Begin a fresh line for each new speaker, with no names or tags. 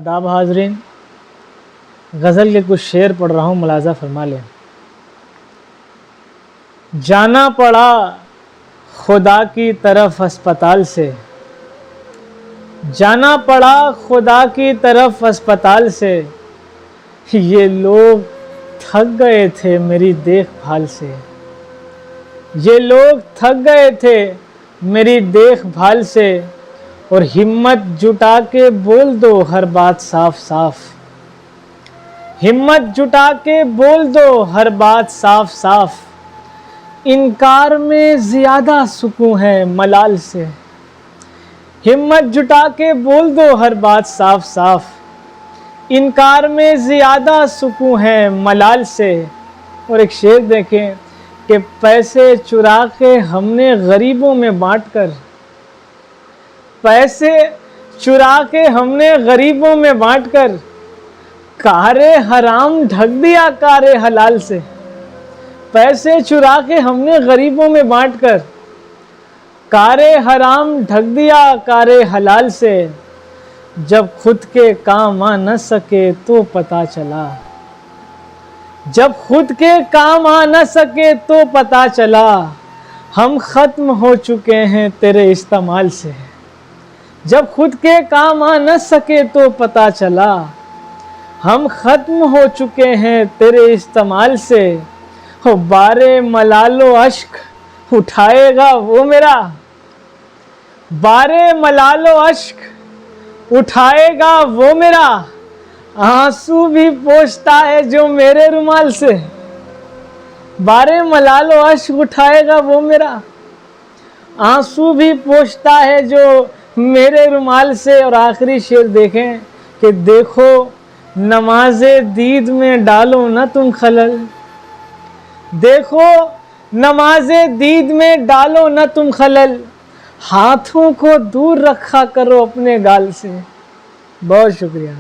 आदाब हाजरीन, गज़ल के कुछ शेर पढ़ रहा हूँ, मुलाज़ा फरमा लें। जाना पड़ा खुदा की तरफ अस्पताल से, जाना पड़ा खुदा की तरफ अस्पताल से, ये लोग थक गए थे मेरी देखभाल से, ये लोग थक गए थे मेरी देखभाल से, और हिम्मत जुटा के बोल दो हर बात साफ साफ, हिम्मत जुटा के बोल दो हर बात साफ साफ, इनकार में ज़्यादा सुकून है मलाल से, हिम्मत जुटा के बोल दो हर बात साफ साफ, इनकार में ज़्यादा सुकून है मलाल से। और एक शेर देखें कि पैसे चुरा के हमने गरीबों में बांट कर, पैसे चुरा के हमने गरीबों में बांट कर, कारे हराम ढक दिया कारे हलाल से, पैसे चुरा के हमने गरीबों में बांट कर, कारे हराम ढक दिया कारे हलाल से, जब खुद के काम आ न सके तो पता चला, जब खुद के काम आ न सके तो पता चला, हम ख़त्म हो चुके हैं तेरे इस्तेमाल से, जब खुद के काम आ न सके तो पता चला, हम ख़त्म हो चुके हैं तेरे इस्तेमाल से। हो बारे मलालो अश्क उठाएगा वो मेरा, बारे मलालो अश्क उठाएगा वो मेरा, आंसू भी पोंछता है जो मेरे रुमाल से, बारे मलालो अश्क उठाएगा वो मेरा, आंसू भी पोंछता है जो मेरे रुमाल से। और आखिरी शेर देखें कि देखो नमाज़े दीद में डालो ना तुम खलल, देखो नमाज़े दीद में डालो ना तुम खलल, हाथों को दूर रखा करो अपने गाल से। बहुत शुक्रिया।